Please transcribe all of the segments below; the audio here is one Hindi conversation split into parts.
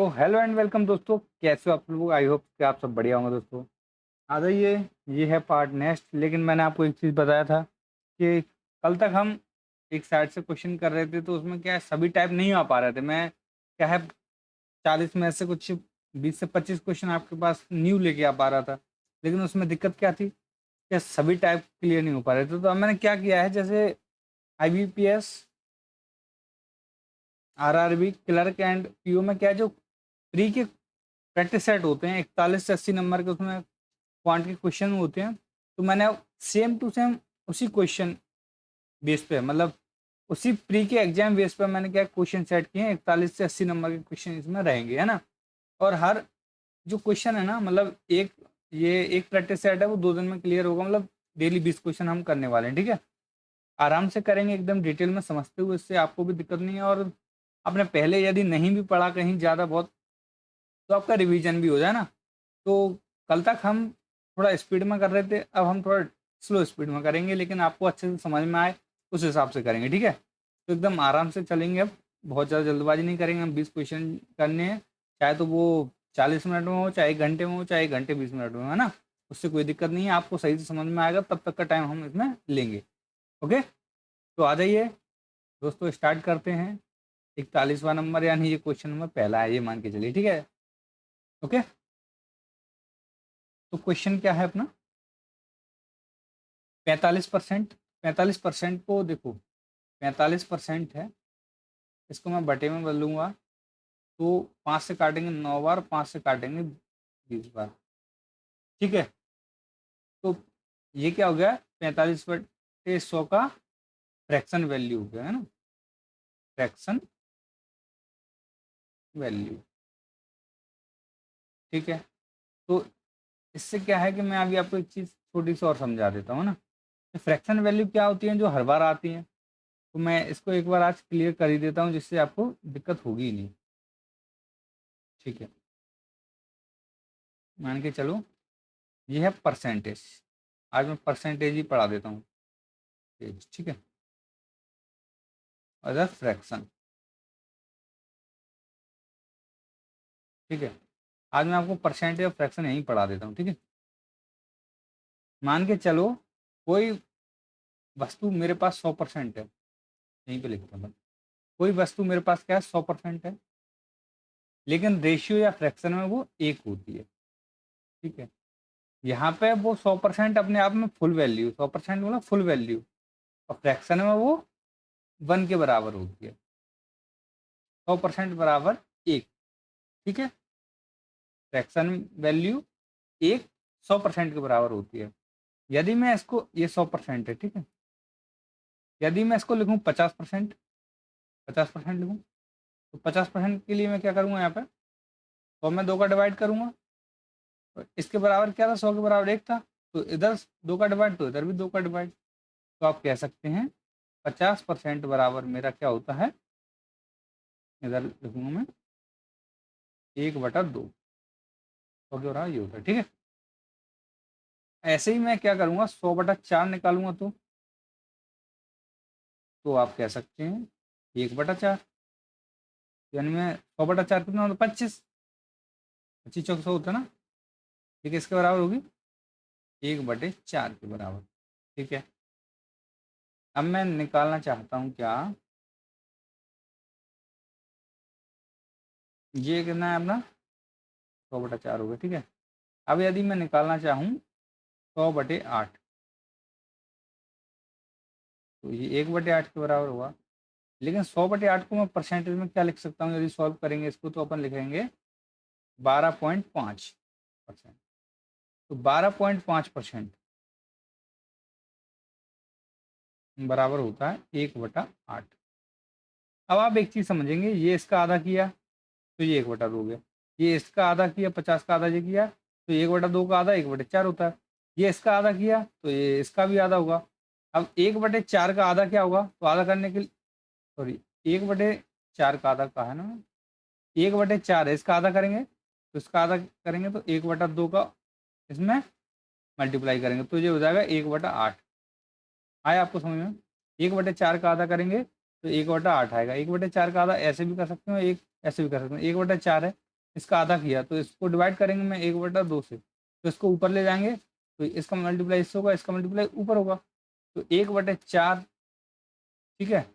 तो हेलो एंड वेलकम दोस्तों, कैसे हो आप लोग। आई होप कि आप सब बढ़िया होंगे दोस्तों। आ जाइए, ये है पार्ट नेक्स्ट। लेकिन मैंने आपको एक चीज़ बताया था कि कल तक हम एक साइड से क्वेश्चन कर रहे थे, तो उसमें क्या है, सभी टाइप नहीं आ पा रहे थे। मैं क्या है, 40 में से कुछ 20 से 25 क्वेश्चन आपके पास न्यू लेके आ पा रहा था। लेकिन उसमें दिक्कत क्या थी कि सभी टाइप क्लियर नहीं हो पा रहे थे। तो अब मैंने क्या किया है, जैसे IBPS, RRB, clerk and PO में क्या है, जो प्री के प्रैक्टिस सेट होते हैं 41 से 80 नंबर के, उसमें क्वांट के क्वेश्चन होते हैं। तो मैंने सेम टू सेम उसी क्वेश्चन बेस पे, मतलब उसी प्री के एग्जाम बेस पे मैंने क्या क्वेश्चन सेट किए हैं। 41 से 80 नंबर के क्वेश्चन इसमें रहेंगे, है ना। और हर जो क्वेश्चन है ना, मतलब एक प्रैक्टिस सेट है, वो 2 दिन में क्लियर होगा। मतलब डेली 20 क्वेश्चन हम करने वाले हैं, ठीक है। आराम से करेंगे, एकदम डिटेल में समझते हुए, इससे आपको भी दिक्कत नहीं है। और आपने पहले यदि नहीं भी पढ़ा कहीं ज़्यादा बहुत, तो आपका रिवीजन भी हो जाए ना। तो कल तक हम थोड़ा स्पीड में कर रहे थे, अब हम थोड़ा स्लो स्पीड में करेंगे, लेकिन आपको अच्छे से समझ में आए उस हिसाब से करेंगे, ठीक है। तो एकदम आराम से चलेंगे। अब बहुत ज़्यादा जल्दबाजी नहीं करेंगे। हम 20 क्वेश्चन करने हैं, चाहे तो वो 40 मिनट में हो, चाहे 1 घंटे में हो, चाहे 1 घंटे 20 मिनट में, है ना। उससे कोई दिक्कत नहीं है, आपको सही से समझ में आएगा, तब तक का टाइम हम इसमें लेंगे। ओके, तो आ जाइए दोस्तों, स्टार्ट करते हैं। 41वां नंबर, यानी ये क्वेश्चन नंबर पहला है, ये मान के चलिए, ठीक है। ओके, तो क्वेश्चन क्या है अपना, 45%। 45% को देखो, 45% है, इसको मैं बटे में बदलूंगा। तो 5 से काटेंगे 9 बार, 5 से काटेंगे 20 बार, ठीक है। तो ये क्या हो गया, 45/100 का फ्रैक्शन वैल्यू हो गया, है ना। फ्रैक्शन वैल्यू, ठीक है। तो इससे क्या है कि मैं अभी आपको एक चीज़ छोटी सी और समझा देता हूँ ना। फ्रैक्शन वैल्यू क्या होती है, जो हर बार आती है। तो मैं इसको एक बार आज क्लियर कर ही देता हूँ, जिससे आपको दिक्कत होगी ही नहीं, ठीक है। मान के चलो, ये है परसेंटेज। आज मैं परसेंटेज ही पढ़ा देता हूँ, ठीक है। अदर फ्रैक्शन, ठीक है। आज मैं आपको परसेंटेज और फ्रैक्शन यहीं पढ़ा देता हूँ, ठीक है। मान के चलो, कोई वस्तु मेरे पास 100% है, यहीं पे लिखता हूँ। कोई वस्तु मेरे पास क्या है, 100% है, लेकिन रेशियो या फ्रैक्शन में वो 1 होती है, ठीक है। यहाँ पे वो 100% अपने आप में फुल वैल्यू, 100% मतलब फुल वैल्यू, और फ्रैक्शन में वो 1 के बराबर होती है। 100% बराबर 1, ठीक है। फ्रैक्शन वैल्यू 1 100% के बराबर होती है। यदि मैं इसको, ये 100% है, ठीक है। यदि मैं इसको लिखूँ 50%, 50% लिखूँ, तो 50% के लिए मैं क्या करूँगा, यहाँ पे 100 में 2 का डिवाइड करूँगा। तो इसके बराबर क्या था, 100 के बराबर 1 था। तो इधर 2 का डिवाइड, तो इधर भी 2 का डिवाइड। तो आप कह सकते हैं 50% बराबर मेरा क्या होता है, इधर लिखूँगा मैं 1/2। 100 के बराबर ये होता है, ठीक है। ऐसे ही मैं क्या करूँगा, 100/4 निकालूंगा, तो आप कह सकते हैं 1/4। यानी मैं 100/4 कितना होता है, 25। 25 चौक 100 होता है ना, ठीक है। इसके बराबर होगी 1/4 के बराबर, ठीक है। अब मैं निकालना चाहता हूँ क्या, ये कितना है अपना, 100/4 होगा, ठीक है। अब यदि मैं निकालना चाहूँ 100/8, तो ये 1/8 के बराबर हुआ। लेकिन 100/8 को मैं परसेंटेज में क्या लिख सकता हूँ, यदि सॉल्व करेंगे इसको, तो अपन लिखेंगे 12.5%। तो 12.5% बराबर होता है 1/8। अब आप एक चीज़ समझेंगे, ये इसका आधा किया तो ये 1/2 हो गया। ये इसका आधा किया, 50 का आधा ये किया, तो 1/2 का आधा 1/4 होता है। ये इसका आधा किया तो ये इसका भी आधा होगा। अब 1/4 का आधा क्या होगा, तो आधा करने के लिए, सॉरी, 1/4 का आधा कहा है ना, 1/4 है, इसका आधा करेंगे तो इसका आधा करेंगे, तो 1/2 का इसमें मल्टीप्लाई करेंगे, तो ये हो जाएगा 1/8। आया आपको समझ में। 1/4 का आधा करेंगे तो 1/8 आएगा। 1/4 का आधा ऐसे भी कर सकते हो, एक ऐसे भी कर सकते हो। 1/4 है, इसका आधा किया, तो इसको डिवाइड करेंगे मैं 1/2 से, तो इसको ऊपर ले जाएंगे, तो इसका मल्टीप्लाई इससे होगा, इसका मल्टीप्लाई ऊपर होगा, तो 1/4। ठीक है,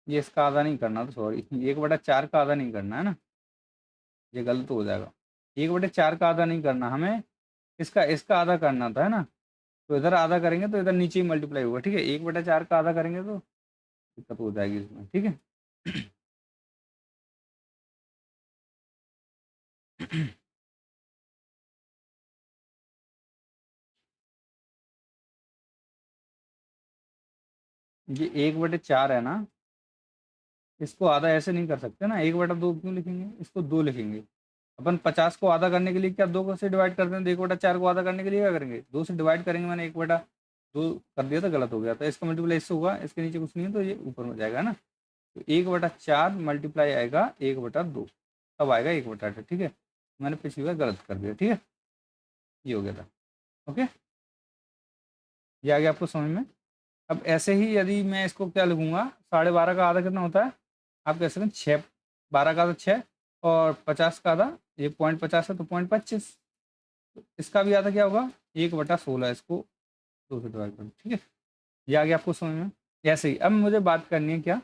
ये इसका आधा नहीं करना, तो सॉरी 1/4 का आधा नहीं करना है ना, ये गलत हो जाएगा। 1/4 का आधा नहीं करना हमें, इसका इसका आधा करना था, है ना। तो इधर आधा करेंगे तो इधर नीचे ही मल्टीप्लाई होगा। ठीक है, 1/4 का आधा करेंगे तो दिक्कत हो जाएगी इसमें। ठीक है। ये 1/4 है ना, इसको आधा ऐसे नहीं कर सकते ना, 1/2 क्यों लिखेंगे, इसको 2 लिखेंगे। अपन 50 को आधा करने के लिए क्या 2 से डिवाइड करते हैं, तो 1/4 को आधा करने के लिए क्या करेंगे, 2 से डिवाइड करेंगे। मैंने 1/2 कर दिया था, गलत हो गया था। इसका मल्टीप्लाई इससे होगा, इसके नीचे कुछ नहीं है, तो ये ऊपर हो जाएगा ना। तो 1/4 मल्टीप्लाई आएगा 1/2, तब आएगा 1/8। ठीक है, मैंने पिछली बार गलत कर दिया। ठीक है, ये हो गया था। ओके, ये आ गया आपको समझ में। अब ऐसे ही यदि मैं इसको क्या लिखूंगा, 12.5 का आधा कितना होता है, आप कह सकते हैं 6, 12 का आधा 6, और 50 का आधा, ये 0.50 है तो 0.25, इसका भी आधा क्या होगा, 1/16। इसको 2 से डिवाइड करो। ठीक है, ये आ गया आपको समझ में। ऐसे ही अब मुझे बात करनी है क्या,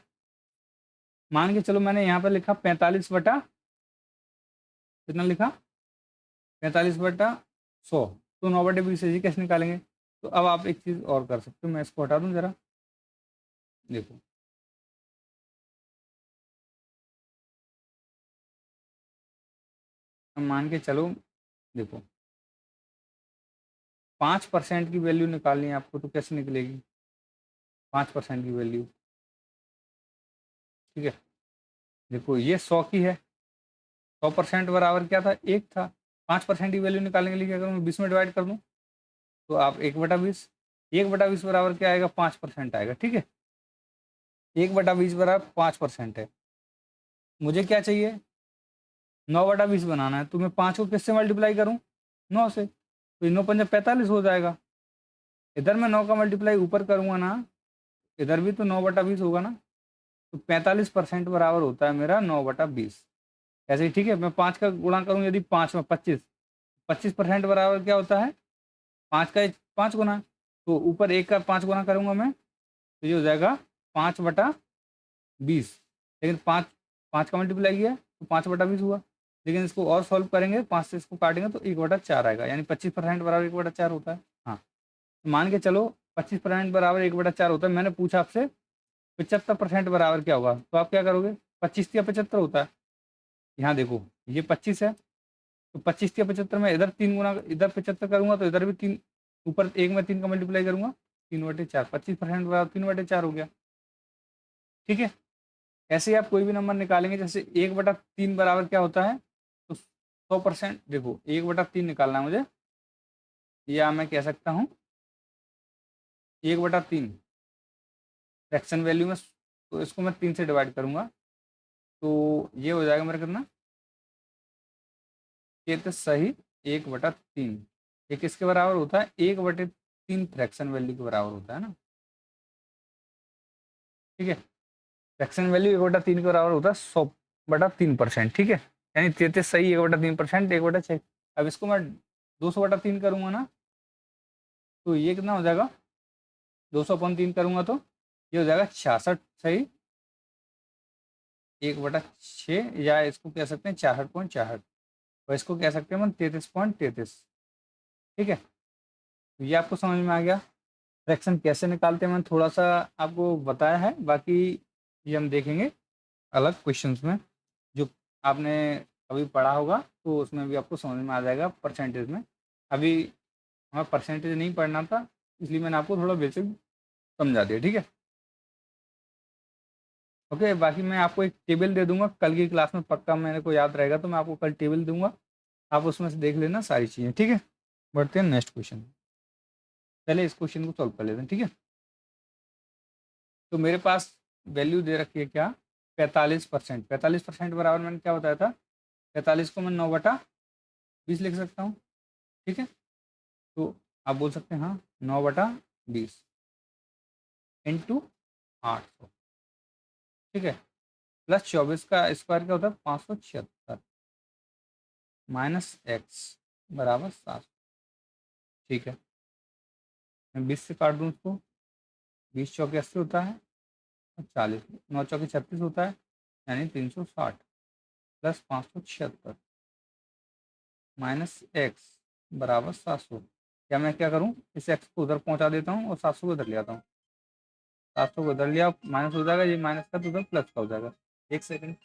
मान के चलो मैंने यहाँ पर लिखा 45 कितना लिखा, 45/100, तो 9/20 है, जी कैसे निकालेंगे। तो अब आप एक चीज़ और कर सकते हो, मैं इसको हटा दूँ जरा, देखो अब मान के चलो, देखो 5% की वैल्यू निकालनी है आपको, तो कैसे निकलेगी 5% की वैल्यू। ठीक है, देखो ये 100 की है, 100% बराबर क्या था, 1 था। 5% की वैल्यू निकालने के लिए क्या करूँ, मैं 20 में डिवाइड कर दूँ, तो आप 1/20, 1/20 बराबर क्या आएगा, 5% आएगा। ठीक है, 1/20 बराबर 5% है। मुझे क्या चाहिए, 9/20 बनाना है, तो मैं 5 को किससे मल्टीप्लाई करूँ, 9 से, तो 9×5 = 45 हो जाएगा। इधर मैं 9 का मल्टीप्लाई ऊपर करूँगा ना, इधर भी तो 9/20 होगा ना, तो 45% बराबर होता है मेरा 9/20। ऐसे ही ठीक है, मैं 5 का गुणा करूँ यदि 5 में 25, 25% बराबर क्या होता है, 5 का 5 गुना, तो ऊपर 1 का 5 गुना करूँगा मैं, तो ये हो जाएगा 5/20। लेकिन 5, 5 का मल्टीप्लाई किया तो 5/20 हुआ। लेकिन इसको और सॉल्व करेंगे, 5 से इसको काटेंगे तो 1/4 आएगा, यानी 25% बराबर 1/4 होता है। हाँ, तो मान के चलो 25% बराबर 1/4 होता है। मैंने पूछा आपसे 75% बराबर क्या होगा, तो आप क्या करोगे, 25 या 75 होता है। यहाँ देखो ये 25 है, तो 25 या 75 में इधर 3 गुना, इधर 75 करूंगा तो इधर भी 3, ऊपर 1 में 3 का मल्टीप्लाई करूंगा, 3/4, 25% बराबर 3/4 हो गया। ठीक है, ऐसे ही आप कोई भी नंबर निकालेंगे, जैसे 1/3 बराबर क्या होता है, तो 100%, देखो 1/3 निकालना है मुझे, या मैं कह सकता हूँ 1/3 फ्रैक्शन वैल्यू में, तो इसको मैं 3 से डिवाइड करूंगा, तो ये हो जाएगा मेरा कितना, ये तो सही 1/3। ये किसके बराबर होता है, 1/3 फ्रैक्शन वैल्यू के बराबर होता है ना। ठीक है, फ्रैक्शन वैल्यू 1/3 के बराबर होता है 100/3%। ठीक है, यानी 33 सही 1/3%, 1/6। अब इसको मैं 200/3 करूंगा ना, तो ये कितना हो जाएगा, 200/3 करूंगा तो ये हो जाएगा 66 सही 1/6, या इसको कह सकते हैं 66.66, और इसको कह सकते हैं हम 33.33। ठीक है, तो ये आपको समझ में आ गया फ्रैक्शन कैसे निकालते हैं, मैंने थोड़ा सा आपको बताया है, बाकी ये हम देखेंगे अलग क्वेश्चंस में, जो आपने अभी पढ़ा होगा, तो उसमें भी आपको समझ में आ जाएगा परसेंटेज में। अभी हमें परसेंटेज नहीं पढ़ना था, इसलिए मैंने आपको थोड़ा बेसिक समझा दिया। ठीक है, ओके, बाकी मैं आपको एक टेबल दे दूंगा कल की क्लास में, पक्का मेरे को याद रहेगा, तो मैं आपको कल टेबल दूंगा, आप उसमें से देख लेना सारी चीज़ें। ठीक है, बढ़ते हैं नेक्स्ट क्वेश्चन, पहले इस क्वेश्चन को सॉल्व कर लेते हैं। ठीक है, तो मेरे पास वैल्यू दे रखी है क्या, 45%। 45% बराबर मैंने क्या बताया था, 45 को मैं 9/20 लिख सकता हूँ। ठीक है, तो आप बोल सकते हैं हाँ 9/20। इंटू 800, ठीक है, प्लस 24 का स्क्वायर क्या होता है 576 माइनस एक्स बराबर 700, ठीक है। मैं 20 से काट दूँ उसको, 20 चौके 80 होता है और 40 9 चौके 36 होता है, यानी 360 प्लस 576 माइनस एक्स बराबर 700। या मैं क्या करूँ, इस एक्स को उधर पहुँचा देता हूँ और 700 को इधर ले आता हूँ। 700 को इधर लिया, माइनस हो जाएगा, ये माइनस का तो उधर प्लस का हो जाएगा। एक सेकंड,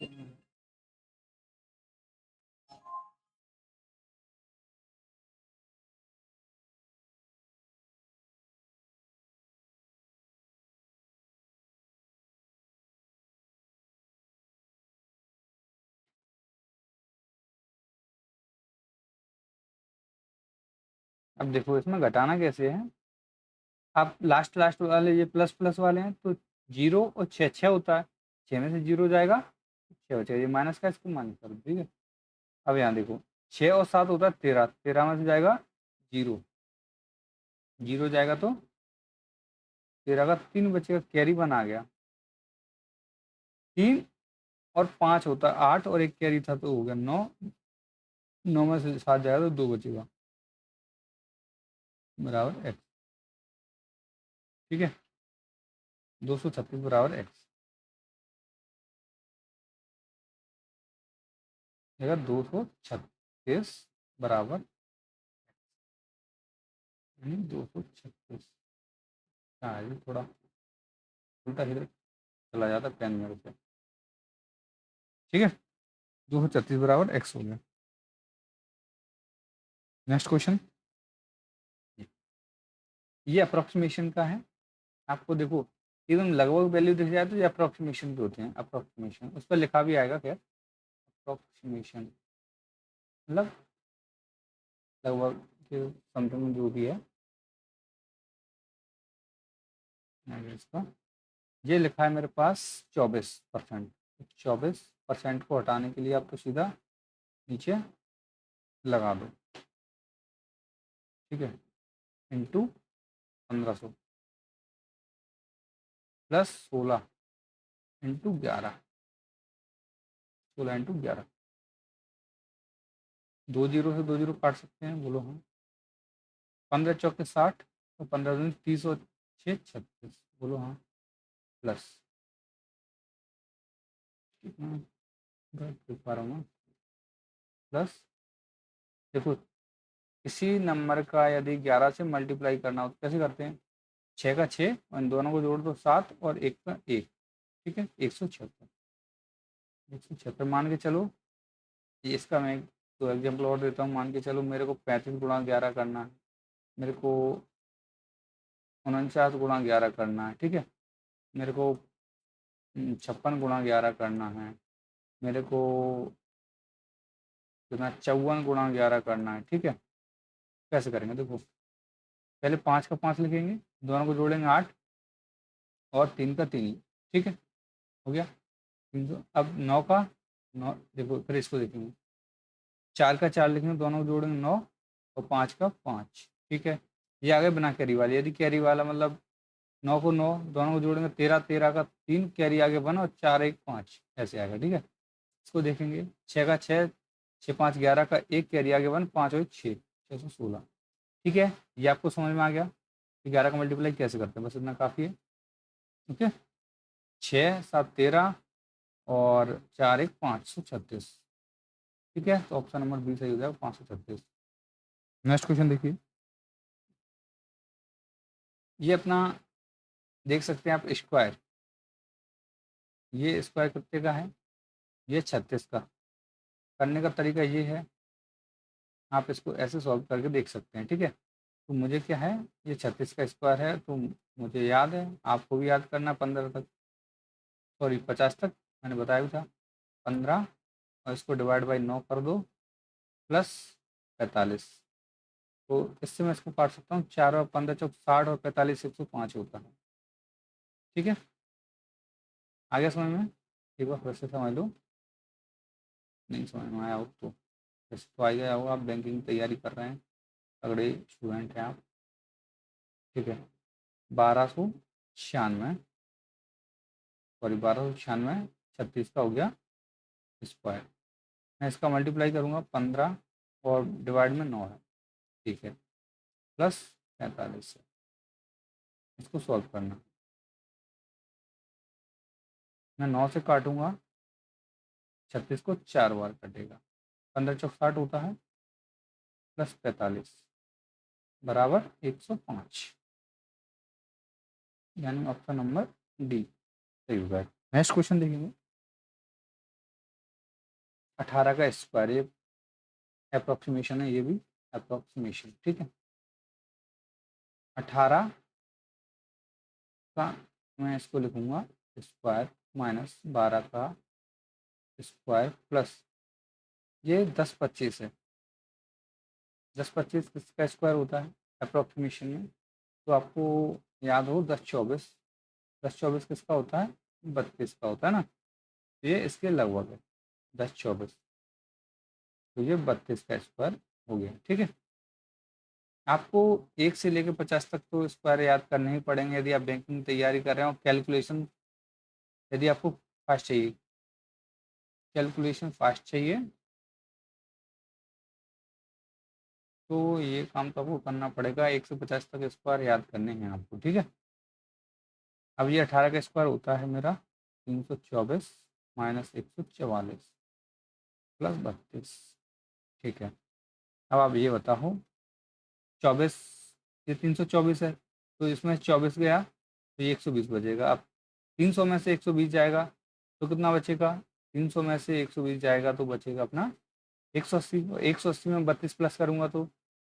अब देखो इसमें घटाना कैसे है। आप लास्ट लास्ट वाले ये प्लस प्लस वाले हैं तो जीरो और छः छः होता है, छः में से जीरो जाएगा, छः बचेगा, ये माइनस का, इसको माइनस करो, ठीक है। अब यहाँ देखो 6 और 7 होता है 13, 13 में से जाएगा जीरो, जीरो जाएगा तो 13 का 3 बचेगा, कैरी 1 आ गया। 3 और 5 होता है 8 और एक कैरी था तो हो गया 9, 9 में से 7 जाएगा तो 2 बचेगा बराबर एक्स, ठीक है। 236 बराबर एक्स, देखा 236 बराबर 236। हाँ ये थोड़ा उल्टा सीधा चला जाता पेन मेरे से, ठीक है। 236 बराबर एक्स हो गया। नेक्स्ट क्वेश्चन, ये अप्रोक्सीमेशन का है। आपको देखो एकदम लगभग वैल्यू दिख जाए तो ये अप्रोक्सीमेशन पे होते हैं, अप्रोक्सीमेशन उस पर लिखा भी आएगा, खैर अप्रोक्सीमेशन मतलब लगभग समथिंग जो भी है इसका, ये लिखा है मेरे पास 24%। 24% को हटाने के लिए आपको सीधा नीचे लगा दो, ठीक है, into 1500 plus 16 into 11, 16 into 11, 2 zero से 2 जीरो काट सकते हैं, बोलो हाँ। 15 चौके 60 और 15 दूनी 30 और 6 36, बोलो हाँ, प्लस कितना लिख पा रहा हूँ, प्लस देखो इसी नंबर का यदि 11 से मल्टीप्लाई करना हो तो कैसे करते हैं, 6 का 6 और इन दोनों को जोड़ दो 7 और 1 का 1, ठीक है, 176, 176 मान के चलो। ये इसका मैं दो एग्जाम्पल और देता हूँ, मान के चलो मेरे को 35 गुणा 11 करना है, मेरे को 49 गुणा 11 करना है, ठीक है, मेरे को 56 गुणा 11 करना है, मेरे को कितना 54 गुणा 11 करना है, ठीक है। कैसे करेंगे देखो, पहले 5 का 5 लिखेंगे, दोनों को जोड़ेंगे 8 और 3 का 3, ठीक है, हो गया 300। अब 9 का 9 देखो, फिर इसको देखेंगे, 4 का 4 लिखेंगे, दोनों को जोड़ेंगे 9 और 5 का 5, ठीक है। ये आ गया बिना कैरी वाले, यदि कैरी वाला मतलब 9 को 9 दोनों को जोड़ेंगे 13, 13 का 3 कैरी आगे 1 और 4 1 5 ऐसे आएगा, ठीक है। इसको देखेंगे 6 का 6, 6 5 11 का 1 कैरी आगे 1, 5 और 6 616, ठीक है। ये आपको समझ में आ गया कि 11 का मल्टीप्लाई कैसे करते हैं, बस इतना काफ़ी है, ओके। 6 7 13 और 4 1 536, ठीक है, तो ऑप्शन नंबर बी सही हो जाएगा 536। नेक्स्ट क्वेश्चन देखिए, ये अपना देख सकते हैं आप स्क्वायर, ये स्क्वायर कितने का है, ये 36 का। करने का तरीका ये है, आप इसको ऐसे सॉल्व करके देख सकते हैं, ठीक है। तो मुझे क्या है, ये 36 का स्क्वायर है तो मुझे याद है, आपको भी याद करना 15 तक, सॉरी 50 तक मैंने बताया भी था, 15 और इसको डिवाइड बाई 9 कर दो प्लस 45, तो इससे मैं इसको काट सकता हूँ, 4 और 15 चौक 60 और 45 105 होता है, ठीक है। आ गया समझ में, एक बार फिर से समझ लो, नहीं समझ में आया हो तो वैसे तो आ गया होगा, आप बैंकिंग की तैयारी कर रहे हैं, तगड़े स्टूडेंट हैं आप, ठीक है। 1200 96, सॉरी 1296, 36 का हो गया स्क्वायर। मैं इसका मल्टीप्लाई करूँगा 15 और डिवाइड में 9 है, ठीक है, प्लस 45 है। इसको सॉल्व करना, मैं 9 से काटूंगा, 36 को 4 बार कटेगा, 15 चौक 60 होता है, प्लस 45 बराबर 105, यानी ऑप्शन नंबर डी सही होगा। नेक्स्ट क्वेश्चन देखेंगे, 18 का स्क्वायर, ये अप्रोक्सीमेशन है, ये भी अप्रोक्सीमेशन, ठीक है। 18 का मैं इसको लिखूंगा स्क्वायर माइनस 12 का स्क्वायर प्लस ये 10-25 है, 10-25 किसका स्क्वायर होता है अप्रोक्सीमेशन में, तो आपको याद हो 10-24, 10-24 किसका होता है 32 का होता है ना, तो ये इसके लगभग है 10-24, तो ये 32 का स्क्वायर हो गया, ठीक है। आपको 1 से लेकर 50 तक तो स्क्वायर याद करने ही पड़ेंगे यदि आप बैंकिंग की तैयारी कर रहे हो। कैलकुलेशन यदि आपको फास्ट चाहिए, कैलकुलेशन फास्ट चाहिए तो ये काम तो आपको करना पड़ेगा, 1 से 50 तक स्क्वायर याद करने हैं आपको, ठीक है। अब ये 18 का स्क्वायर होता है मेरा 324 माइनस 144 प्लस 32, ठीक है। अब आप ये बताओ 24, ये 324 है, तो इसमें 24 गया तो ये 120 बचेगा। अब 300 में से 120 जाएगा तो कितना बचेगा, 300 में से 120 जाएगा तो बचेगा अपना 180, 180 में 32 प्लस करूँगा तो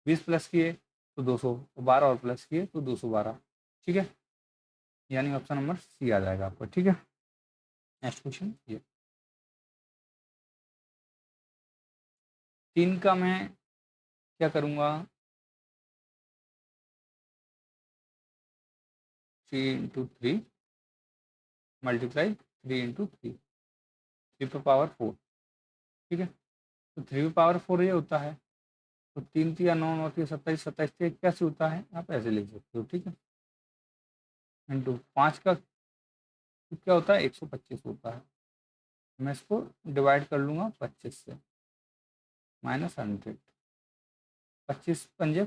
20 प्लस किए तो 200, 12 और प्लस किए तो 212, ठीक है, यानी ऑप्शन नंबर सी आ जाएगा आपको, ठीक है। नेक्स्ट क्वेश्चन, ये 3 का मैं क्या करूँगा, 3 × 3 मल्टीप्लाई 3 × 3, 3 पर पावर 4, ठीक है। तो 3 पर पावर 4 ये होता है, तो 3 × 3 = 9, 9 × 3 = 27, 27 से 81 होता है, आप ऐसे लिख सकते हो, ठीक है। इंटू 5 का क्या होता है 125 होता है, मैं इसको डिवाइड कर लूँगा 25 से, माइनस 100, 25 पंजे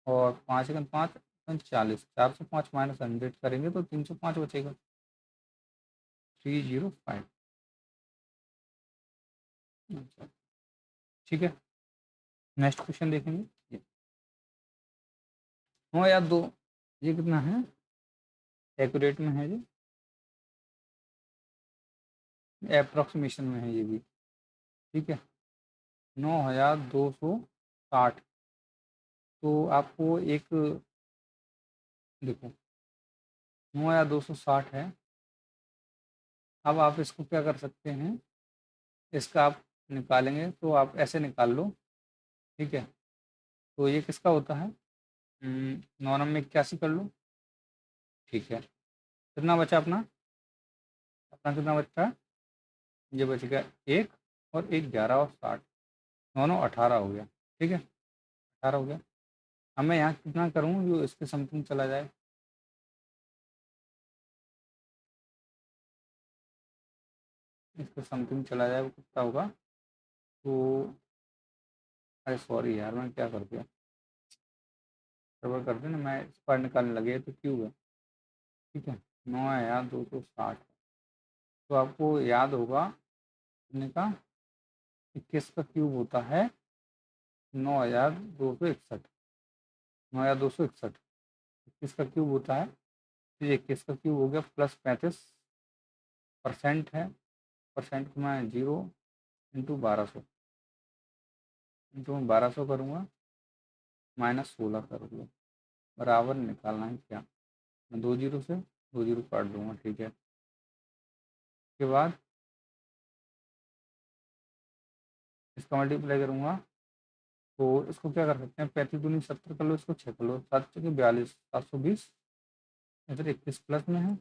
और 5 × 5 40, 405 माइनस 100 करेंगे तो 305 बचेगा, 305, अच्छा, ठीक है। नेक्स्ट क्वेश्चन देखेंगे, ये 9 या 2, ये कितना है एक्यूरेट में है, ये अप्रोक्सीमेशन में है ये भी, ठीक है। 9260, तो आपको एक देखो 9260 है। अब आप इसको क्या कर सकते हैं, इसका आप निकालेंगे तो आप ऐसे निकाल लो, ठीक है। तो ये किसका होता है 9 में 81 कर लो, ठीक है। कितना बचा अपना, अपना कितना बचा, ये बच गया 1 और 1 11 और 60, 9 9 18 हो गया, ठीक है, 18 हो गया। अब मैं यहाँ कितना करूँ जो इसके समथिंग चला जाए, इसके समथिंग चला जाए वो कितना होगा, तो अरे सॉरी यार मैं क्या कर दिया, गड़बड़ कर दी ना, मैं स्क्वायर निकालने लगे तो क्यूब है, ठीक है। 9 है यार 260, तो आपको याद होगा कितने का, 21 का क्यूब होता है 9261, 9261, 21 का क्यूब होता है, तो ये 21 का क्यूब हो गया प्लस 35% है, परसेंट को मैं 0 इंटू 1200, इंटू मैं 1200 करूँगा माइनस 16 करूँगा, बराबर निकालना है क्या, मैं 2 जीरो से 2 जीरो काट दूंगा, ठीक है। उसके बाद इसका मल्टीप्लाई करूँगा, तो इसको क्या कर सकते हैं 35 दूनी 70 कर लो, इसको 6 कर लो, 7×42 720, इधर 21 प्लस में है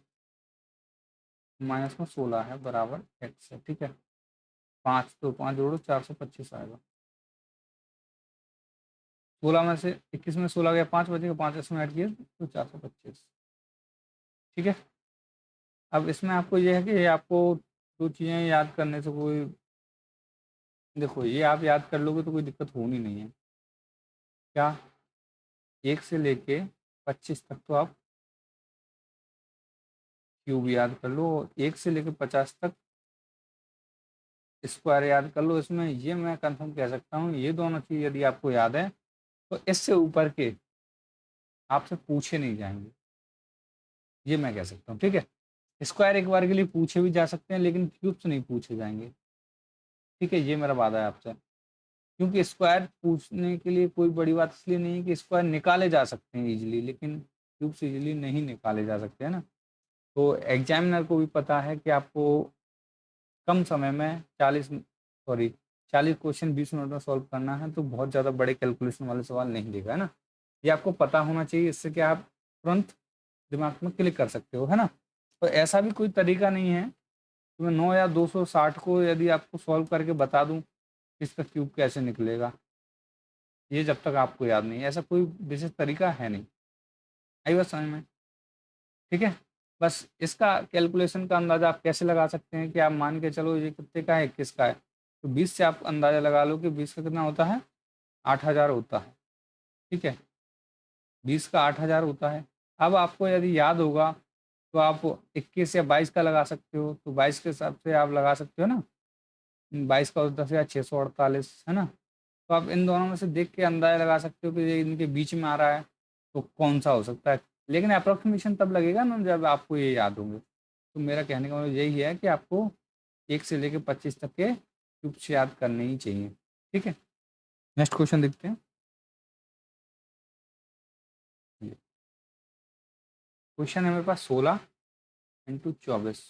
माइनस में 16 है बराबर x है, ठीक है। 5 तो 5 जोड़ो 425 आएगा, 16 में से 21 में 16 गया 5 बचेगा, 5 इसमें ऐड किए तो 425, ठीक है। अब इसमें आपको ये है कि आपको 2 चीज़ें याद करने से कोई, देखो ये आप याद कर लोगे तो कोई दिक्कत होनी नहीं है। क्या? 1 से लेके 25 तक तो आप क्यूब याद कर लो, 1 से लेके 50 तक स्क्वायर याद कर लो। इसमें ये मैं कंफर्म कह सकता हूँ, ये दोनों चीज़ यदि आपको याद है तो इससे ऊपर के आपसे पूछे नहीं जाएंगे, ये मैं कह सकता हूँ। ठीक है, स्क्वायर एक बार के लिए पूछे भी जा सकते हैं लेकिन क्यूब से नहीं पूछे जाएंगे। ठीक है, ये मेरा वादा है आपसे, क्योंकि स्क्वायर पूछने के लिए कोई बड़ी बात इसलिए नहीं है कि स्क्वायर निकाले जा सकते हैं इजीली, लेकिन क्यूब से इजीली नहीं निकाले जा सकते हैं ना। तो एग्जामिनर को भी पता है कि आपको कम समय में 40 क्वेश्चन 20 मिनट में सॉल्व करना है, तो बहुत ज़्यादा बड़े कैलकुलेशन वाले सवाल नहीं देगा, है ना। ये आपको पता होना चाहिए, इससे कि आप तुरंत दिमाग में क्लिक कर सकते हो, है ना। तो ऐसा भी कोई तरीका नहीं है कि मैं 9 या 260 को यदि आपको सॉल्व करके बता दूं कि इसका क्यूब कैसे निकलेगा, ये जब तक आपको याद नहीं है, ऐसा कोई विशेष तरीका है नहीं। आई बात समझ में? ठीक है, बस इसका कैलकुलेशन का अंदाज़ा आप कैसे लगा सकते हैं कि आप मान के चलो ये कितने का है, 21 का है, तो 20 से आप अंदाज़ा लगा लो कि 20 का कितना होता है, 8000 होता है। ठीक है, 20 का 8000 होता है। अब आपको यदि याद होगा तो आप 21 या 22 का लगा सकते हो, तो 22 के हिसाब से आप लगा सकते हो ना, 22 का 10,648, है ना। तो आप इन दोनों में से देख के अंदाजा लगा सकते हो कि ये इनके बीच में आ रहा है, तो कौन सा हो सकता है। लेकिन अप्रोक्सीमेशन तब लगेगा ना जब आपको ये याद होंगे। तो मेरा कहने का मतलब यही है कि आपको 1 से लेके 25 तक के ट्यूब्स याद करने ही चाहिए। ठीक है, नेक्स्ट क्वेश्चन देखते हैं। क्वेश्चन है मेरे पास 16 इंटू 24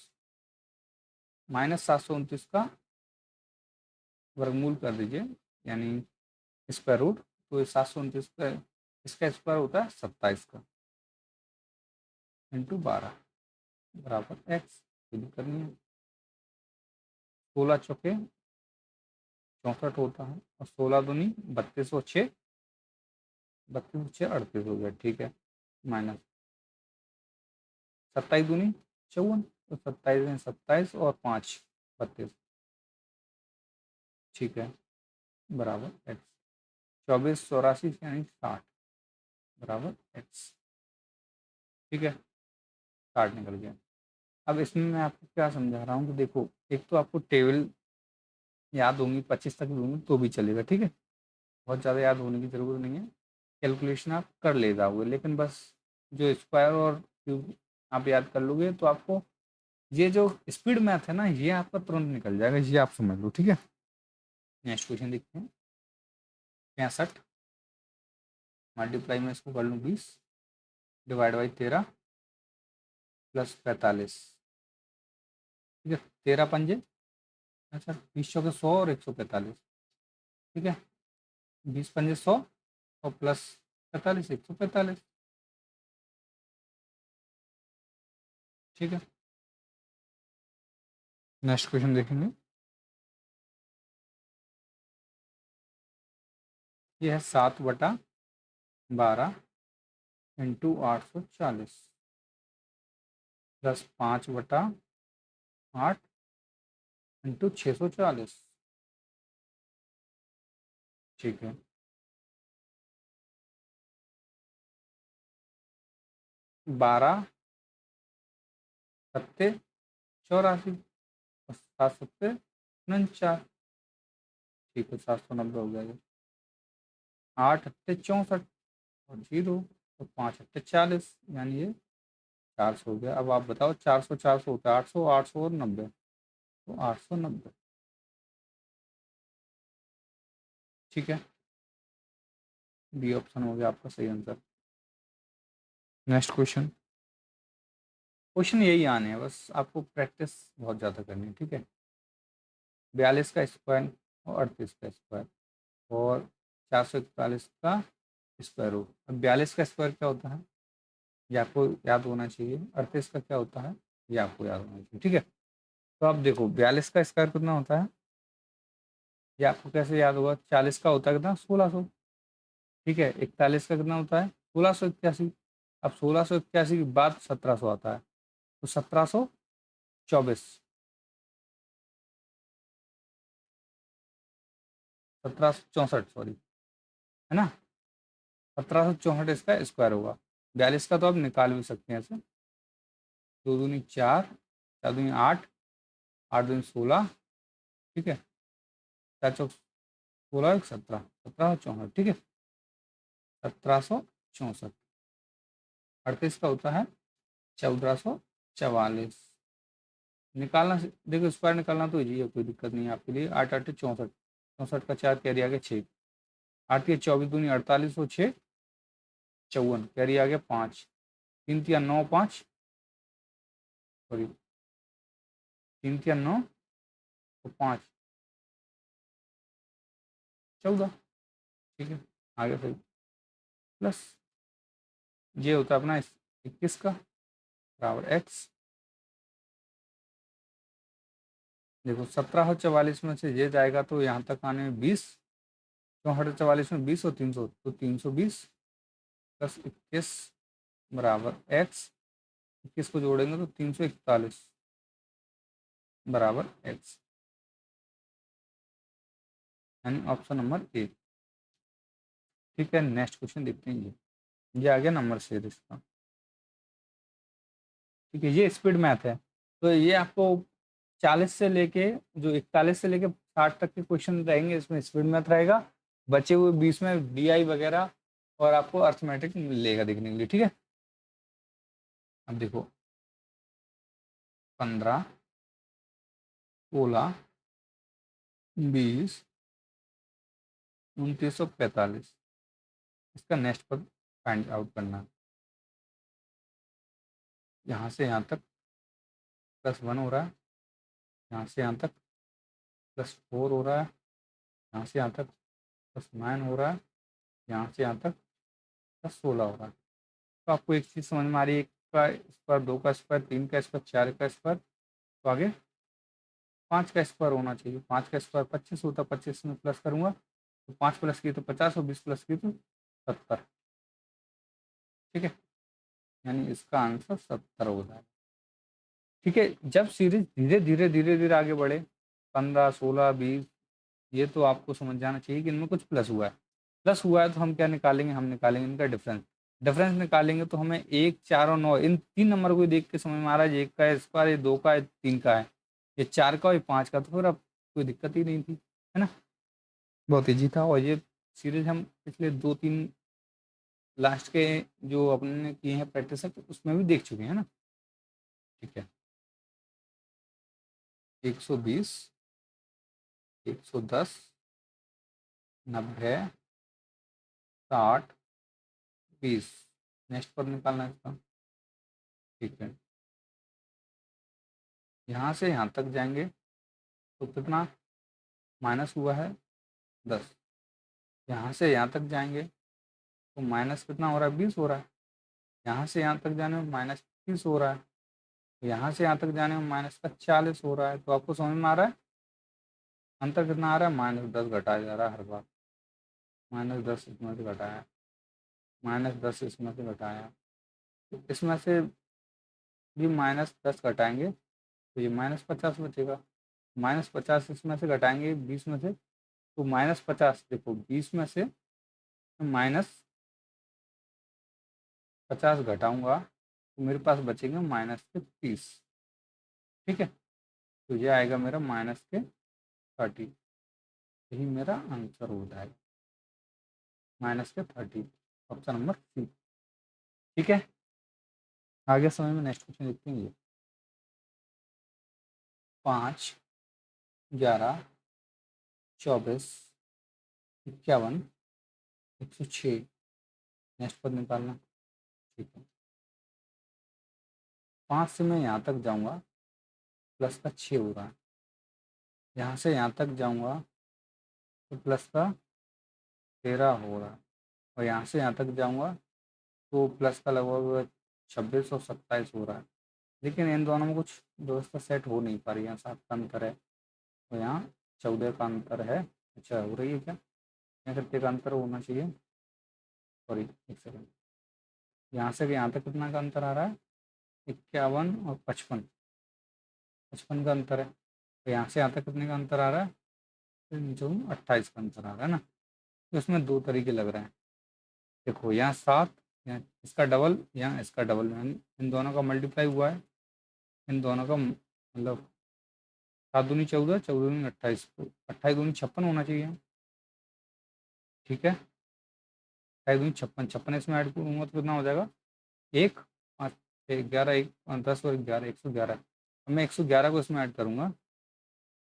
-729 का वर्गमूल कर दीजिए, यानी स्क्वायर रूट। तो ये 729 का इसका स्क्वायर होता है 27 का, इंटू 12 बराबर एक्स। कोई दिक्कत नहीं है। 16 चौके 64 होता है, और 16 दूनी 32 और 6 32 6 38 हो गया। ठीक है, माइनस 27 दूनी 54, तो 27 में 27 और 5 32। ठीक है, बराबर एक्स। 24 84 यानी 60 बराबर एक्स। ठीक है, 60 निकल गया। अब इसमें मैं आपको क्या समझा रहा हूँ कि देखो, एक तो आपको टेबल याद होंगी, 25 तक दूंगी तो भी चलेगा। ठीक है, बहुत ज़्यादा याद होने की ज़रूरत नहीं है, कैलकुलेशन आप कर ले जाओगे, लेकिन बस जो स्क्वायर और क्यूब आप याद कर लोगे तो आपको ये जो स्पीड मैथ है ना, ये आपका तुरंत निकल जाएगा, ये आप समझ लो। ठीक है, नेक्स्ट क्वेश्चन देखते हैं। 65 मल्टीप्लाई में इसको कर लूँ 20 डिवाइड बाई 13 प्लस 45। ठीक है, 13 पंजे, अच्छा 20 चौके 100 और 145। ठीक है, 20 पंजे 100 और प्लस 45 145। ठीक है, नेक्स्ट क्वेश्चन देखेंगे। ये है 7/12 इंटू 840 प्लस 5/8 इंटू 640। ठीक है, 12 सत्ते 84 और 7 सत्ते 49। ठीक है, 790 हो गया ये। 8 अट्ठे 64 और 0, तो 5 अट्ठे 40, यानी ये 400 हो गया। अब आप बताओ 400 400 होता है 800, 800 और 90, तो 890। ठीक है, बी ऑप्शन हो गया आपका सही आंसर। Next question. क्वेश्चन यही आने हैं, बस आपको प्रैक्टिस बहुत ज़्यादा करनी है। ठीक है, 42 का स्क्वायर और 38 का स्क्वायर और 441 का स्क्वायर रूट। अब 42 का स्क्वायर क्या होता है ये आपको याद होना चाहिए, 38 का क्या होता है ये आपको याद होना चाहिए। ठीक है, तो अब देखो 42 का स्क्वायर कितना होता है, ये आपको कैसे याद होगा। 40 का होता है कितना, 1600। ठीक है, 41 का कितना होता है, 1681। अब 1681 के बाद 1700 आता है, तो 1724, 1764 सॉरी, है ना। 1764 इसका स्क्वायर होगा। 42 का तो आप निकाल भी सकते हैं ऐसे। दो दूनी चार, चार दूनी आठ, आठ दूनी 16, ठीक है। चार चौक 16, 17, 1764, ठीक है। 1764। 38 का होता है 1444। निकालना देखो, स्क्वायर निकालना तो इजी है, कोई दिक्कत नहीं है आपके लिए। आठ आठ 64, 64 का 4 कैरी आ गया 6, आठ या 24 दूनी 48 और 6 54, कैरी आ गया 5, 3 या 9 5, सॉरी 3 या 9 तो 5 14, ठीक है। आगे फिर प्लस ये होता है अपना 21 का बराबर एक्स। देखो 1744 में से ये जाएगा तो यहाँ तक आने में 20, 64 में 20 और 300 तो 320 प्लस 21 बराबर एक्स। 21 को जोड़ेंगे तो 341 बराबर एक्स, यानी ऑप्शन नंबर ए। ठीक है, नेक्स्ट क्वेश्चन देखते हैं। ये आ गया नंबर सीरीज का। ठीक है, ये स्पीड मैथ है। तो ये आपको 40 से लेके जो 41 से लेके 60 तक के क्वेश्चन रहेंगे, इसमें स्पीड मैथ रहेगा। बचे हुए 20 में डीआई वगैरह और आपको अर्थमेटिक मिलेगा देखने के लिए, ठीक है। अब देखो 15, 16, 20, 2945, इसका नेक्स्ट पर फाइंड आउट करना है। यहाँ से यहाँ तक +1 हो रहा है, यहाँ से यहाँ तक +4 हो रहा है, यहाँ से यहाँ तक +9 हो रहा है, यहाँ से यहाँ तक +16 हो रहा है। तो आपको एक चीज़ समझ में आ रही है, एक का स्क्वायर, दो का स्क्वायर, तीन का स्क्वायर, चार का स्क्वायर, तो आगे 5 का स्क्वायर होना चाहिए। 5 का स्क्वायर 25 होता है, 25 में प्लस करूँगा तो 5 प्लस की तो 50 और 20 प्लस की तो 70, ठीक है। यानी इसका आंसर 70 हो जाएगा। ठीक है, जब सीरीज धीरे धीरे धीरे धीरे आगे बढ़े 15, 16, 20, ये तो आपको समझ जाना चाहिए कि इनमें कुछ प्लस हुआ है। प्लस हुआ है तो हम क्या निकालेंगे, हम निकालेंगे इनका डिफरेंस। डिफरेंस निकालेंगे तो हमें 1, 4 और 9 इन तीन नंबर को देख के समझ में आ रहा है, एक का है स्क्वायर, ये दो का है, तीन का है, ये चार का और ये पाँच का, तो फिर अब कोई दिक्कत ही नहीं थी, है ना। बहुत ईजी था। और ये सीरीज हम पिछले 2-3 लास्ट के जो अपने किए हैं प्रैक्टिस तो उसमें भी देख चुके हैं ना। ठीक है, 120, 110, 90, 60, 20, नेक्स्ट पर निकालना है इसका। ठीक है, यहाँ से यहाँ तक जाएंगे तो कितना माइनस हुआ है 10। यहाँ से यहाँ तक जाएंगे तो माइनस कितना हो रहा है 20 हो रहा है। यहाँ से यहाँ तक जाने में -30 हो रहा है। यहाँ से यहाँ तक जाने में -40 हो रहा है। तो आपको समझ में आ रहा है अंतर कितना आ रहा है, -10 घटाया जा रहा है हर बार। -10 इसमें से घटाया, -10 इसमें से घटाया, तो इसमें से भी -10 घटाएंगे तो ये -50 बचेगा। -50 इसमें से घटाएंगे 20 में से तो -50, देखो 20 में से -50 घटाऊंगा तो मेरे पास बचेंगे -30, ठीक है। तो ये आएगा मेरा -30, यही मेरा आंसर हो जाएगा, -30, ऑप्शन नंबर सी। ठीक है, आगे समय में नेक्स्ट क्वेश्चन देखते हैं। 5, 11, 24, 51, 106, नेक्स्ट पर निकालना। ठीक है, 5 से मैं यहाँ तक जाऊँगा, प्लस का 6 हो रहा है। यहाँ से यहाँ तक जाऊँगा तो प्लस का 13 हो रहा है। और यहाँ से यहाँ तक जाऊँगा तो प्लस का लगभग 26 और 27 हो रहा है। लेकिन इन दोनों में कुछ व्यवस्था सेट हो नहीं पा रही है। यहाँ 7 का अंतर है और यहाँ 14 का अंतर है। अच्छा, हो रही है क्या, यहाँ कितने का अंतर होना चाहिए, सॉरी एक सेकंड, यहाँ से यहाँ तक कितना का अंतर आ रहा है 51 और 55, 55 का अंतर है। तो यहाँ से यहाँ तक कितने का अंतर आ रहा है? फिर नीचे 28 का अंतर आ रहा है ना। तो इसमें दो तरीके लग रहे हैं। देखो यहाँ 7, यहाँ इसका डबल, यहाँ इसका डबल, इन दोनों का मल्टीप्लाई हुआ है, इन दोनों का मतलब 7 दूनी 14, 14 दूनी 28, 28 दूनी 56 होना चाहिए। ठीक है, 28 दूनी 56, 56 इसमें ऐड करूँगा तो कितना हो जाएगा? 1, 5, 11, 1, 10 और 11, 111। अब मैं 111 को इसमें ऐड करूँगा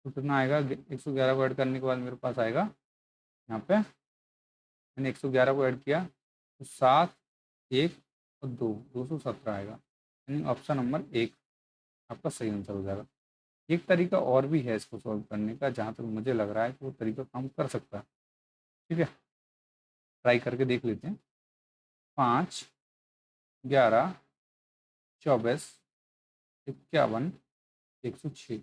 तो कितना आएगा? 111 को ऐड करने के बाद मेरे पास आएगा यहाँ पे, मैंने 111 को ऐड किया तो 7, 1 और 2, 217 आएगा। यानी ऑप्शन नंबर 1 आपका सही आंसर हो जाएगा। एक तरीका और भी है इसको सॉल्व करने का, जहाँ तक मुझे लग रहा है कि वो तरीका काम कर सकता है। ठीक है, ट्राई करके देख लेते हैं। 5, 11, 24, 51, 106।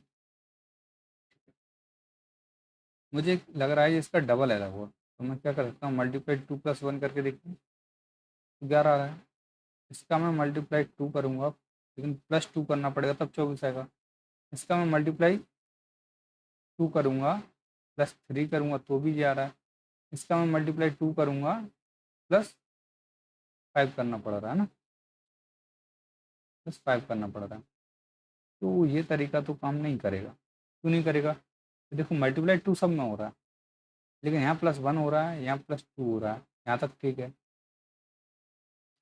मुझे लग रहा है ये इसका डबल है लगभग, तो मैं क्या कर सकता हूँ? मल्टीप्लाई 2 + 1 करके देखते हैं। 11 आ रहा है, इसका मैं मल्टीप्लाई 2 करूँगा, लेकिन +2 करना पड़ेगा तब 24 आएगा। इसका मैं मल्टीप्लाई 2 करूँगा, +3 करूँगा तो भी ये आ रहा है। इसका मैं मल्टीप्लाई 2 करूँगा, +5 करना पड़ रहा है ना, +5 करना पड़ रहा है। तो ये तरीका तो काम नहीं करेगा। क्यों नहीं करेगा? तो देखो मल्टीप्लाई 2 सब में हो रहा है, लेकिन यहाँ +1 हो रहा है, यहाँ +2 हो रहा है, यहाँ तक ठीक है।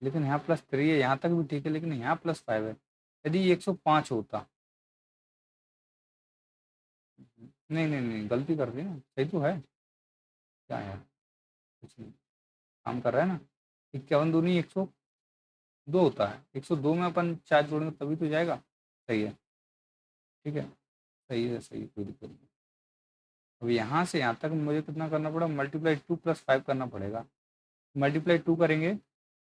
लेकिन यहाँ +3 है, यहाँ तक भी ठीक है, लेकिन यहाँ +5 है। यदि ये 105 होता, नहीं नहीं नहीं, गलती कर दी ना, सही तो है। क्या यार, कुछ नहीं, काम कर रहा है ना। 51 दूनी 102 होता है, 102 में अपन 4 जोड़ेंगे तभी तो जाएगा। सही है, ठीक है, सही है, सही है, कोई दिक्कत नहीं। अब यहाँ से यहाँ तक मुझे कितना करना पड़ा? मल्टीप्लाई 2 + 5 करना पड़ेगा। मल्टीप्लाई 2 करेंगे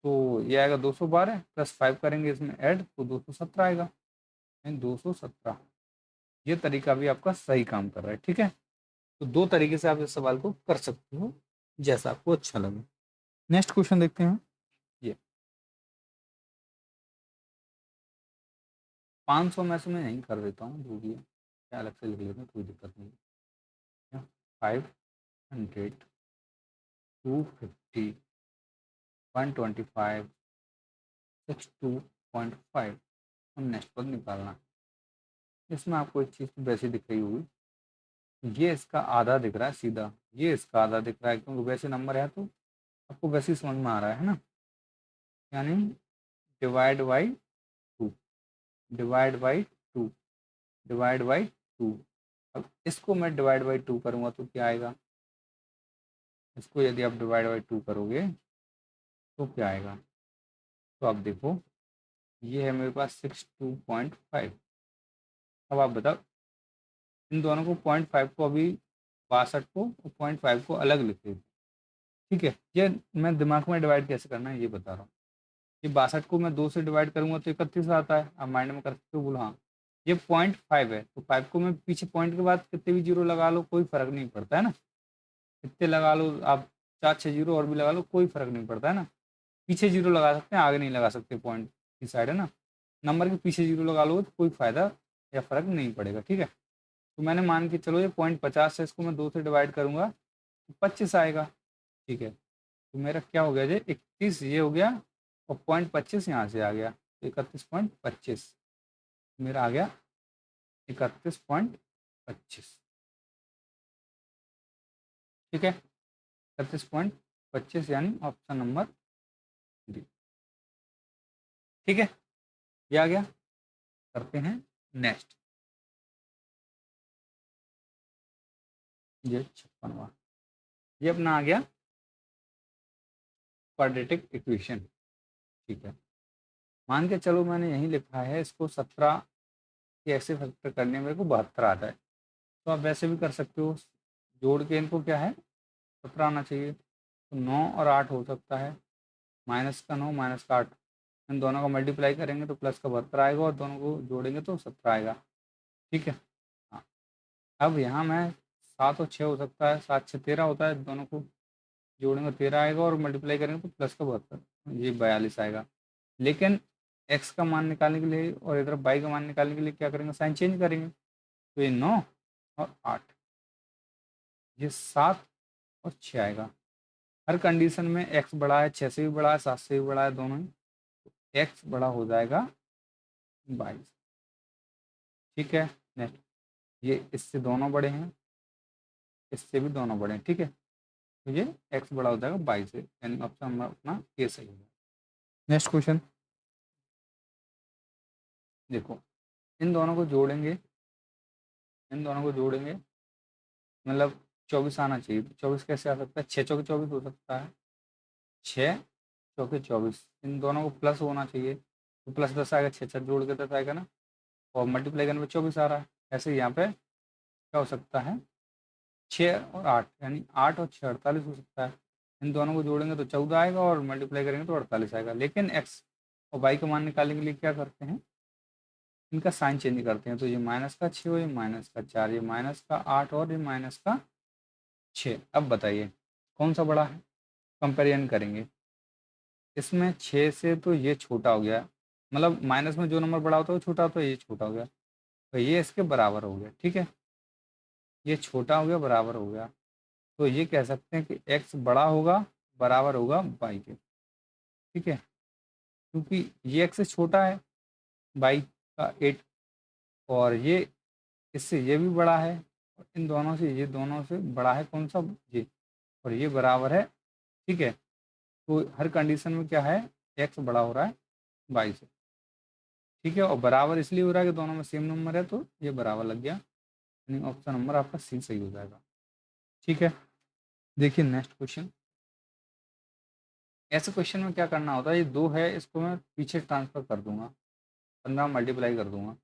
तो ये आएगा 212, +5 करेंगे इसमें ऐड तो 217 आएगा, यानी 217। ये तरीका भी आपका सही काम कर रहा है। ठीक है, तो दो तरीके से आप इस सवाल को कर सकते हो, जैसा आपको अच्छा लगे। नेक्स्ट क्वेश्चन देखते हैं। ये 500 में से मैं यहीं कर देता हूँ, जो भी है क्या अलग से लिख लेते हैं, कोई दिक्कत नहीं है। 500, 250, 125, 62.5 और नेक्स्ट पद निकालना। इसमें आपको एक चीज़ तो वैसे दिख रही होगी, ये इसका आधा दिख रहा है सीधा, ये इसका आधा दिख रहा है, क्योंकि वैसे नंबर है तो आपको वैसे ही समझ में आ रहा है ना। यानी divide by 2, divide by 2, divide by 2। अब इसको मैं डिवाइड बाई 2 करूँगा तो क्या आएगा? इसको यदि आप डिवाइड बाई 2 करोगे तो क्या आएगा? तो आप देखो, ये है मेरे पास 62.5। अब आप बताओ, इन दोनों को 0.5 को अभी, 62 को और 0.5 को अलग लिख देते। ठीक है, ये मैं दिमाग में डिवाइड कैसे करना है ये बता रहा हूँ। ये 62 को मैं 2 से डिवाइड करूंगा तो 31 आता है, आप माइंड में कर सकते हो, बोलो हाँ। ये 0.5 है तो 5 को मैं पीछे पॉइंट के बाद कितने भी जीरो लगा लो कोई फर्क नहीं पड़ता है ना। कितने लगा लो आप, 4-6 जीरो और भी लगा लो, कोई फर्क नहीं पड़ता है ना। पीछे जीरो लगा सकते हैं, आगे नहीं लगा सकते, पॉइंट की साइड है ना। नंबर के पीछे जीरो लगा लो तो कोई फायदा या फर्क नहीं पड़ेगा। ठीक है, तो मैंने मान के चलो ये 0.50 है, इसको मैं 2 से डिवाइड करूंगा तो 25 आएगा। ठीक है, तो मेरा क्या हो गया? जी 31 ये हो गया और 0.25 यहाँ से आ गया, 31.25 मेरा आ गया, 31.25। ठीक है, 31.25 यानी ऑप्शन नंबर डी। ठीक है, ये आ गया। करते हैं नेक्स्ट। ये 56वां, ये अपना आ गया क्वाड्रेटिक इक्वेशन। ठीक है, मान के चलो मैंने यहीं लिखा है इसको 17 के ऐसे फैक्टर करने मेरे को 72 आता है, तो आप वैसे भी कर सकते हो। जोड़ के इनको क्या है, 17 आना चाहिए, तो 9 और 8 हो सकता है, माइनस का 9 माइनस का 8, इन दोनों का मल्टीप्लाई करेंगे तो प्लस का 72 आएगा और दोनों को जोड़ेंगे तो 17 आएगा। ठीक है, हाँ। अब यहाँ मैं 7 और 6 हो सकता है, 7 6 13 होता है, दोनों को जोड़ेंगे 13 आएगा और मल्टीप्लाई करेंगे तो प्लस का 72, ये 42 आएगा। लेकिन एक्स का मान निकालने के लिए और इधर वाई का मान निकालने के लिए क्या करेंगे, साइन चेंज करेंगे। तो ये 9 और 8, ये 7 और 6 आएगा। हर कंडीशन में एक्स बड़ा है, 6 से भी बड़ा है, 7 से भी बड़ा है, दोनों ही। एक्स बड़ा हो जाएगा 22। ठीक है। नेक्स्ट, ये इससे दोनों बड़े हैं, इससे भी दोनों बड़े हैं। ठीक है, तो ये एक्स बड़ा हो जाएगा 22 से, यानी ऑप्शन नंबर अपना ए सही होगा। नेक्स्ट क्वेश्चन देखो, इन दोनों को जोड़ेंगे, इन दोनों को जोड़ेंगे मतलब 24 आना चाहिए। तो 24 कैसे आ सकता है, 6 चौके 24 हो सकता है, 6 चौके 24, इन दोनों को प्लस होना चाहिए। तो प्लस 10 आएगा, 6 6 जोड़ के 10 आएगा ना, और मल्टीप्लाई करने में 24 आ रहा है। ऐसे यहाँ पे क्या हो सकता है, 6 और 8, यानी 8 और 6 48 हो सकता है। इन दोनों को जोड़ेंगे तो 14 आएगा और मल्टीप्लाई करेंगे तो 48 आएगा। लेकिन एक्स और वाई का मान निकालने के लिए क्या करते हैं, इनका साइन चेंज करते हैं। तो ये माइनस का 6 और ये माइनस का 4, ये माइनस का 8 और ये माइनस का 6। अब बताइए कौन सा बड़ा है, कंपेरिजन करेंगे। इसमें 6 से तो ये छोटा हो गया, मतलब माइनस में जो नंबर बड़ा होता है वो छोटा होता है, ये छोटा हो गया, तो ये इसके बराबर हो गया। ठीक है, ये छोटा हो गया, बराबर हो गया। तो ये कह सकते हैं कि एक्स बड़ा होगा, बराबर होगा वाई के। ठीक है, क्योंकि ये एक्स से छोटा है, वाई का 8, और ये इससे ये भी बड़ा है, और इन दोनों से, ये दोनों से बड़ा है कौन सा, ये, और ये बराबर है। ठीक है, तो हर कंडीशन में क्या है, एक्स बड़ा हो रहा है वाई से। ठीक है, और बराबर इसलिए हो रहा है कि दोनों में सेम नंबर है, तो ये बराबर लग गया, यानी ऑप्शन नंबर आपका सी सही हो जाएगा। ठीक है, देखिए नेक्स्ट क्वेश्चन। ऐसे क्वेश्चन में क्या करना होता है, ये 2 है, इसको मैं पीछे ट्रांसफर कर दूंगा, 15 मल्टीप्लाई कर दूंगा,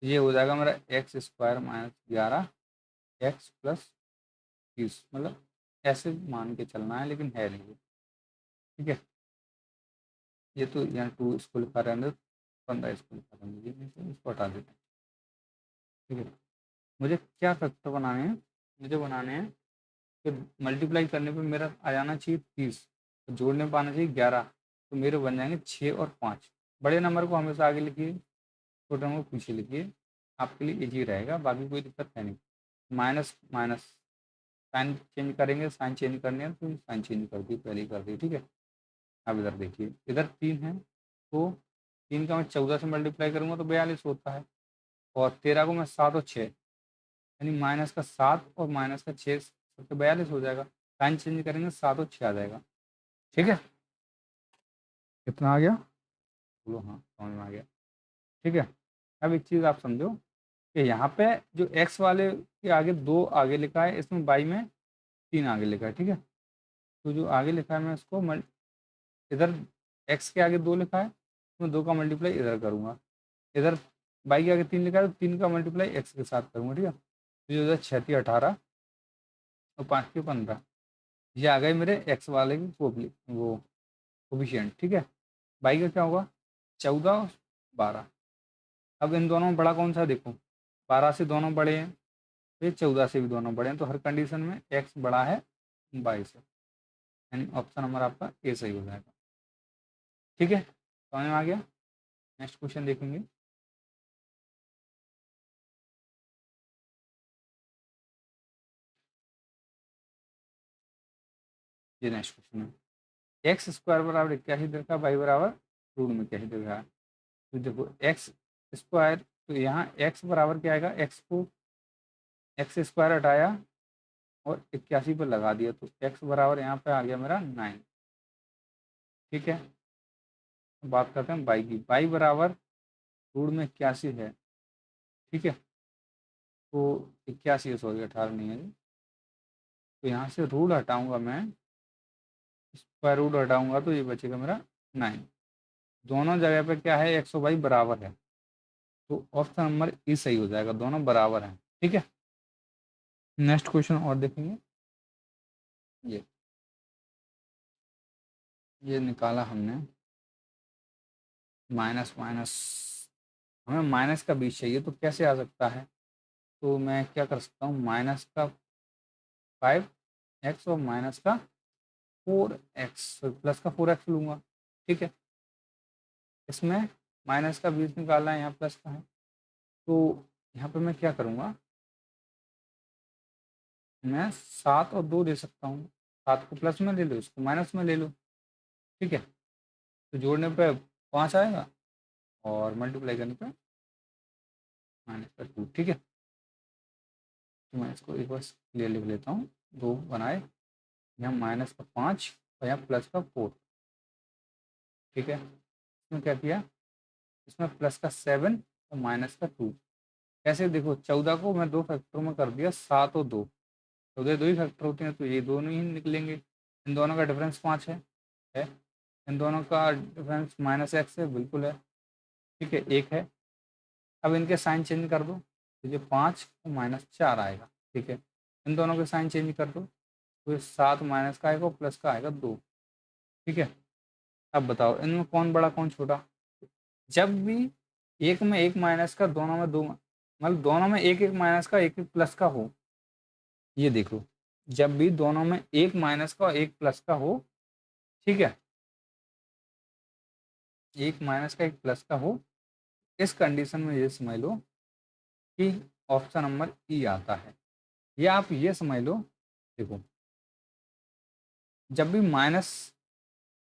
ये हो जाएगा मेरा x square minus 11 x plus 30, मतलब ऐसे मान के चलना है, लेकिन है नहीं। ठीक है, ये तो यहाँ 2 इसको लिखा रहने दो, 15 इसको लिखा रहने दीजिए, इसको हटा देते हैं। ठीक है, मुझे क्या फैक्टर बनाने हैं, मुझे बनाने हैं कि मल्टीप्लाई करने पे मेरा आ जाना चाहिए 30, तो जोड़ने पे आना चाहिए 11, तो मेरे बन जाएंगे 6 और 5। बड़े नंबर को हमेशा आगे लिखिए, छोटे नंबर को पीछे लिखिए, आपके लिए इजी रहेगा, बाकी कोई दिक्कत है नहीं। माइनस माइनस, साइन चेंज करेंगे, साइन चेंज करने हैं तो साइन चेंज कर दी, पहले ही कर दी। ठीक है, अब इधर देखिए, इधर 3 है, तो 3 का मैं 14 से मल्टीप्लाई करूँगा तो 42 होता है, और 13 को मैं 7 और 6, यानी माइनस का 7 और माइनस का 6 तो 42 हो जाएगा। साइन चेंज करेंगे 7 और 6 आ जाएगा। ठीक है, कितना आ गया, बोलो हाँ समझ में आ गया। ठीक है, अब एक चीज़ आप समझो कि यहाँ पे जो एक्स वाले के आगे 2 आगे लिखा है, इसमें वाई में 3 आगे लिखा है। ठीक है, तो जो आगे लिखा है मैं इसको इधर एक्स के आगे 2 लिखा है, तो मैं 2 का मल्टीप्लाई इधर करूँगा, इधर वाई के आगे 3 लिखा है, तो 3 का मल्टीप्लाई एक्स के साथ करूँगा। ठीक है, तो ये हो जाए 6 18 और 5 के 15, ये आ गए मेरे एक्स वाले की वो कोफिशिएंट। ठीक है, वाई का क्या होगा, 14 और 12। अब इन दोनों में बड़ा कौन सा है, देखो 12 से दोनों बड़े हैं, फिर 14 से भी दोनों बड़े हैं, तो हर कंडीशन में एक्स बड़ा है 22 से, यानी ऑप्शन नंबर आपका ए सही हो जाएगा। ठीक है, समझ में आ गया। नेक्स्ट क्वेश्चन देखेंगे। ये नेक्स्ट क्वेश्चन है, एक्स स्क्वायर बराबर क्या ही देखा, वाई बराबर रूट में क्या ही देखा। तो देखो एक्स स्क्वायर, तो यहाँ एक्स बराबर क्या आएगा, एक्स को एक्स स्क्वायर हटाया और 81 पर लगा दिया, तो एक्स बराबर यहाँ पे आ गया मेरा 9। ठीक है, बात करते हैं बाई की, बाई बराबर रूट में 81 है। ठीक है, तो 81 है, सॉरी 18 नहीं है, तो यहाँ से रूट हटाऊंगा मैं, स्क्वायर रूट हटाऊंगा तो ये बचेगा मेरा 9। दोनों जगह पे क्या है, एक्स और वाई बराबर है, तो ऑप्शन नंबर ई सही हो जाएगा, दोनों बराबर हैं। ठीक है, नेक्स्ट क्वेश्चन और देखेंगे। ये ये निकाला हमने माइनस माइनस, हमें माइनस का बीच चाहिए, तो कैसे आ सकता है, तो मैं क्या कर सकता हूँ, माइनस का 5x और माइनस का 4x, प्लस का 4x लूँगा। ठीक है, इसमें माइनस का 20 निकालना है, यहाँ प्लस का है, तो यहाँ पे मैं क्या करूँगा, मैं 7 और 2 दे सकता हूँ। 7 को प्लस में ले लो, इसको माइनस में ले लो, ठीक है। तो जोड़ने पे 5 आएगा और मल्टीप्लाई करने पे माइनस का 2, ठीक है। तो मैं इसको एक बार क्लियर लिख लेता हूँ। 2 बनाए, यहाँ माइनस का 5 और यहाँ प्लस का 4, ठीक है। इसमें क्या किया, इसमें प्लस का 7 और माइनस का 2। कैसे देखो, 14 को मैं 2 फैक्टरों में कर दिया, 7 और 2, 14 2 ही फैक्टर होते हैं, तो ये दोनों ही निकलेंगे। इन दोनों का डिफरेंस 5 है। इन दोनों का डिफरेंस माइनस एक्स है, बिल्कुल है, ठीक है, 1 है। अब इनके साइन चेंज कर दो, तो ये 5 और माइनस 4 आएगा, ठीक है। इन दोनों के साइन चेंज कर दो, तो ये 7 माइनस का आएगा और प्लस का आएगा 2, ठीक है। अब बताओ इनमें कौन बड़ा कौन छोटा। जब भी एक में एक माइनस का, दोनों में दो, मतलब दोनों में एक एक माइनस का एक एक प्लस का हो, ये देखो, जब भी दोनों में एक माइनस का और एक प्लस का हो, ठीक है, एक माइनस का एक प्लस का हो, इस कंडीशन में ये समझ लो कि ऑप्शन नंबर ई आता है। या आप ये समझ लो, देखो, जब भी माइनस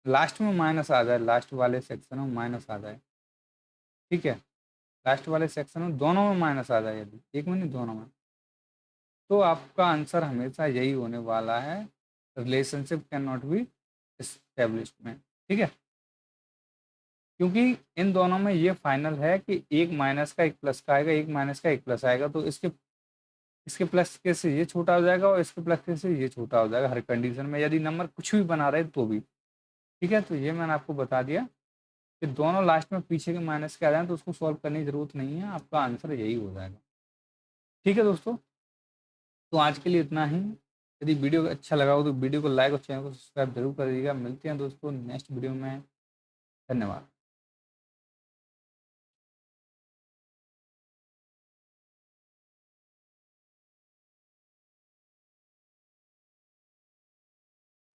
लास्ट में माइनस आ जाए, लास्ट वाले सेक्शन में माइनस आ जाए, ठीक है, लास्ट वाले सेक्शन में दोनों में माइनस आ जाए, यदि एक में नहीं दोनों में, तो आपका आंसर हमेशा यही होने वाला है, relationship can not be established में, ठीक है। क्योंकि इन दोनों में ये फाइनल है कि एक माइनस का एक प्लस का आएगा, एक माइनस का एक प्लस आएगा, तो इसके इसके प्लस के से ये छोटा हो जाएगा और इसके प्लस के से ये छोटा हो जाएगा, हर कंडीशन में, यदि नंबर कुछ भी बना रहे तो भी, ठीक है। तो ये मैंने आपको बता दिया कि दोनों लास्ट में पीछे के माइनस के आ जाए तो उसको सॉल्व करने की जरूरत नहीं है, आपका आंसर यही हो जाएगा, ठीक है दोस्तों। तो आज के लिए इतना ही। यदि वीडियो अच्छा लगा हो तो वीडियो को लाइक और चैनल को सब्सक्राइब जरूर करिएगा। मिलते हैं दोस्तों नेक्स्ट वीडियो में। धन्यवाद।